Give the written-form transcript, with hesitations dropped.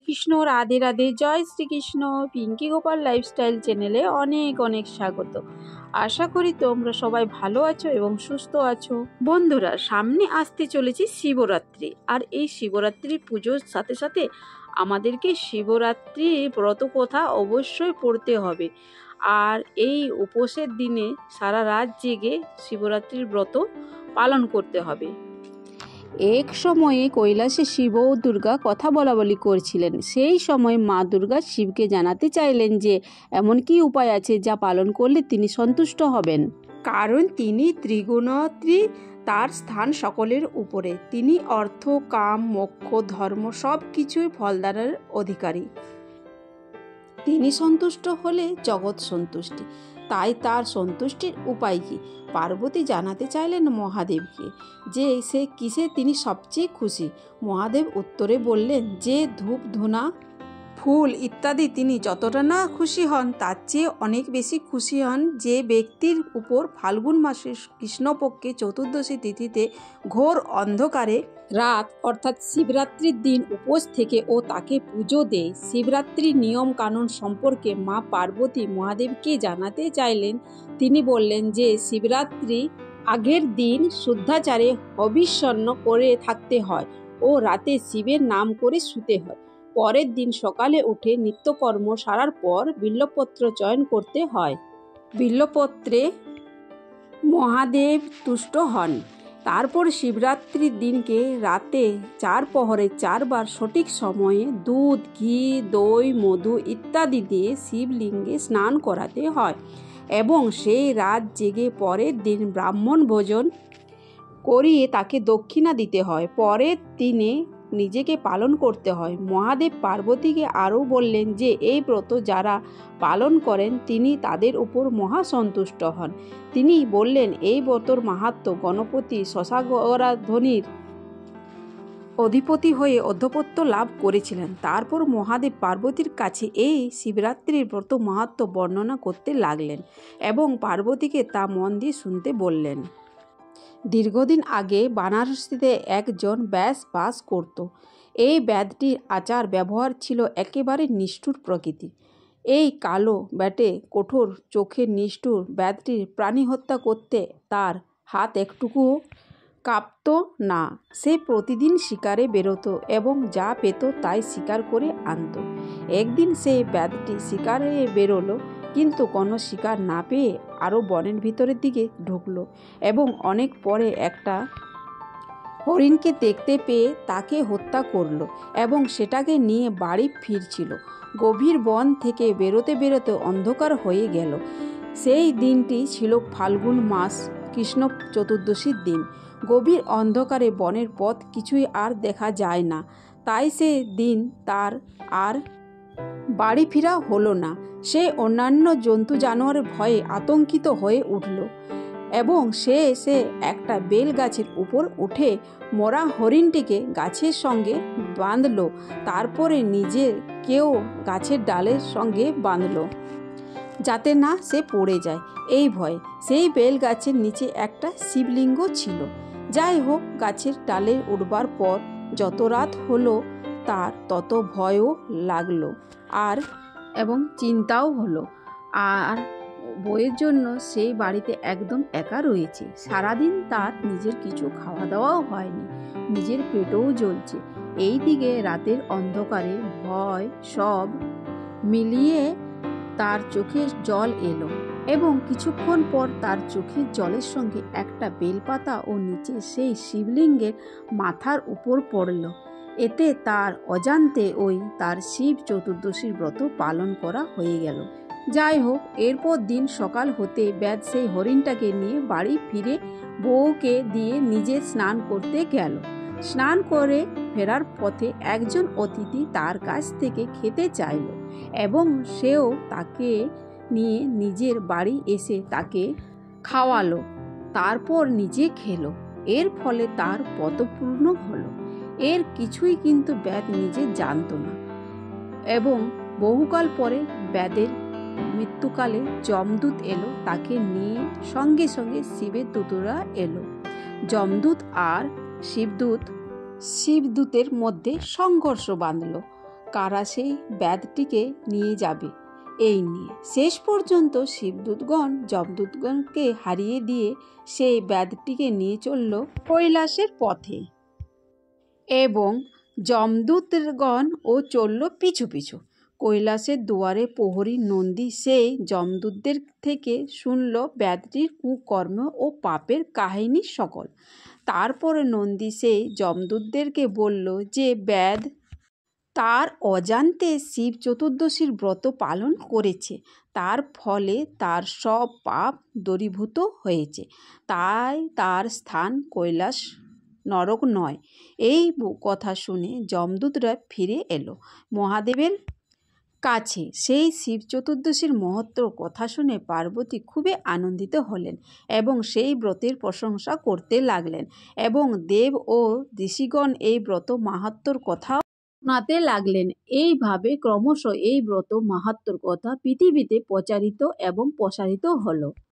কৃষ্ণ, রাধে রাধে, জয় Shrikrishna. Pinki Gopal lifestyle চ্যানেলে অনেক অনেক স্বাগত। আশা করি তোমরা সবাই ভালো আছো এবং সুস্থ আছো। বন্ধুরা, সামনে আসতে চলেছে শিবরাত্রি, আর এই শিবরাত্রি পুজোর সাথে সাথে আমাদেরকে শিবরাত্রি ব্রত কথা অবশ্যই পড়তে হবে। আর এই উপোসের দিনে সারা রাত জেগে শিবরাত্রির ব্রত পালন করতে হবে। এক সময়ে কৈলাসে শিব ও দুর্গা কথা বলাবলি করছিলেন। সেই সময় মা দুর্গা শিবকে জানাতে চাইলেন যে এমন কি উপায় আছে যা পালন করলে তিনি সন্তুষ্ট হবেন, কারণ তিনি ত্রিগুণাত্রী, তার স্থান সকলের উপরে। তিনি অর্থ, কাম, মোক্ষ, ধর্ম সব কিছুই ফলদানের অধিকারী। তিনি সন্তুষ্ট হলে জগৎ সন্তুষ্টি। তাই তার সন্তুষ্টির উপায় কি? পার্বতী জানাতে চাইলেন মহাদেবকে যে সে কিসে তিনি সবচেয়ে খুশি। মহাদেব উত্তরে বললেন যে ধূপ, ধুনা, ফুল ইত্যাদি তিনি যতটা না খুশি হন তার চেয়ে অনেক বেশি খুশি হন যে ব্যক্তির উপর ফাল্গুন মাসের কৃষ্ণপক্ষে চতুর্দশী তিথিতে ঘোর অন্ধকারে রাত অর্থাৎ শিবরাত্রির দিন উপোস থেকে ও তাকে পুজো দেয়। শিবরাত্রির নিয়ম কানুন সম্পর্কে মা পার্বতী মহাদেবকে জানাতে চাইলেন। তিনি বললেন যে শিবরাত্রি আগের দিন শুদ্ধাচারে হবিষ্যন্ন করে থাকতে হয় ও রাতে শিবের নাম করে শুতে হয়। পরের দিন সকালে উঠে নিত্যকর্ম সারার পর বিল্বপত্র চয়ন করতে হয়। বিল্বপত্রে মহাদেব তুষ্ট হন। তারপর শিবরাত্রির দিনকে রাতে 4 প্রহরে 4 বার সঠিক সময়ে দুধ, ঘি, দই, মধু ইত্যাদি দিয়ে শিবলিঙ্গে স্নান করাতে হয় এবং সেই রাত জেগে পরের দিন ব্রাহ্মণ ভোজন করিয়ে তাকে দক্ষিণা দিতে হয়। পরের দিনে নিজেকে পালন করতে হয়। মহাদেব পার্বতীকে আরও বললেন যে এই ব্রত যারা পালন করেন তিনি তাদের উপর মহাসন্তুষ্ট হন। তিনি বললেন এই ব্রতর মাহাত্ম্য গণপতি শশাগরাধ্বনির অধিপতি হয়ে অধ্যপত্য লাভ করেছিলেন। তারপর মহাদেব পার্বতীর কাছে এই শিবরাত্রির ব্রত মাহাত্ম্য বর্ণনা করতে লাগলেন এবং পার্বতীকে তা মন দিয়ে শুনতে বললেন। দীর্ঘদিন আগে বানারসিতে একজন ব্যাস বাস করত। এই ব্যাধটির আচার ব্যবহার ছিল একেবারে নিষ্ঠুর প্রকৃতি। এই কালো ব্যাটে কঠোর চোখের নিষ্ঠুর ব্যাধটির প্রাণী হত্যা করতে তার হাত একটুকুও কাঁপত না। সে প্রতিদিন শিকারে বেরোতো এবং যা পেত তাই শিকার করে আনত। একদিন সে ব্যাধটি শিকারে বেরোলো, কিন্তু কোনো শিকার না পেয়ে আরও বনের ভিতরের দিকে ঢুকলো এবং অনেক পরে একটা হরিণকে দেখতে পেয়ে তাকে হত্যা করলো এবং সেটাকে নিয়ে বাড়ি ফিরছিল। গভীর বন থেকে বেরোতে বেরোতে অন্ধকার হয়ে গেল। সেই দিনটি ছিল ফাল্গুন মাস কৃষ্ণ চতুর্দশীর দিন। গভীর অন্ধকারে বনের পথ কিছুই আর দেখা যায় না। তাই সে দিন তার আর বাড়ি ফেরা হলো না। সে অন্যান্য জন্তু জানোয়ারের ভয়ে আতঙ্কিত হয়ে উঠল এবং সে একটা বেল গাছের উপর উঠে মরা হরিণটিকে গাছের সঙ্গে বাঁধল। তারপরে নিজেকেও গাছের ডালের সঙ্গে বাঁধল যাতে না সে পড়ে যায়। এই ভয়ে সেই বেল গাছের নিচে একটা শিবলিঙ্গ ছিল। যাই হোক, গাছের ডালে উঠবার পর যত রাত হলো তার তত ভয়ও লাগলো এবং চিন্তাও হলো। আর বইয়ের জন্য সেই বাড়িতে একদম একা রয়েছে। সারাদিন তার নিজের কিছু খাওয়া দাওয়াও হয়নি, নিজের পেটও জ্বলছে। এই দিকে রাতের অন্ধকারে ভয় সব মিলিয়ে তার চোখে জল এলো এবং কিছুক্ষণ পর তার চোখের জলের সঙ্গে একটা বেলপাতা ও নিচে সেই শিবলিঙ্গের মাথার উপর পড়ল। এতে তার অজান্তে তার শিব চতুর্দশীর ব্রত পালন করা হয়ে গেল। যাই হোক, এরপর দিন সকাল হতে ব্যাধ সেই হরিণটাকে নিয়ে বাড়ি ফিরে বউকে দিয়ে নিজে স্নান করতে গেল। স্নান করে ফেরার পথে একজন অতিথি তার কাছ থেকে খেতে চাইল এবং সেও তাকে নিয়ে নিজের বাড়ি এসে তাকে খাওয়ালো, তারপর নিজে খেলো। এর ফলে তার ব্রত পূর্ণ হলো। এর কিছুই কিন্তু ব্যাধ নিজে জানত না এবং বহুকাল পরে ব্যাধের মৃত্যুকালে যমদূত এলো তাকে নিয়ে। সঙ্গে সঙ্গে শিবের দূতরা এলো। যমদূত আর শিবদূতের মধ্যে সংঘর্ষ বাঁধল। কারা সেই ব্যাধটিকে নিয়ে যাবে এই নিয়ে। শেষ পর্যন্ত শিবদূতগণ যমদূতগণকে হারিয়ে দিয়ে সেই ব্যাধটিকে নিয়ে চলল কৈলাসের পথে, এবং যমদূতগণ ও চলল পিছু পিছু। কৈলাসের দুয়ারে প্রহরী নন্দী সেই যমদূতদের থেকে শুনল ব্যাধটির কুকর্ম ও পাপের কাহিনী সকল। তারপরে নন্দী সেই যমদূতদেরকে বলল যে ব্যাধ তার অজান্তে শিব চতুর্দশীর ব্রত পালন করেছে, তার ফলে তার সব পাপ দূরীভূত হয়েছে, তাই তার স্থান কৈলাস নরক নয়। এই কথা শুনে যমদূতরা ফিরে এলো মহাদেবের কাছে। সেই শিব চতুর্দশীর মহত্ত্বর কথা শুনে পার্বতী খুবই আনন্দিত হলেন এবং সেই ব্রতের প্রশংসা করতে লাগলেন, এবং দেব ও ঋষিগণ এই ব্রত মাহাত্ম্যর কথা শোনাতে লাগলেন। এইভাবে ক্রমশ এই ব্রত মাহাত্ম্যর কথা পৃথিবীতে প্রচারিত এবং প্রসারিত হলো।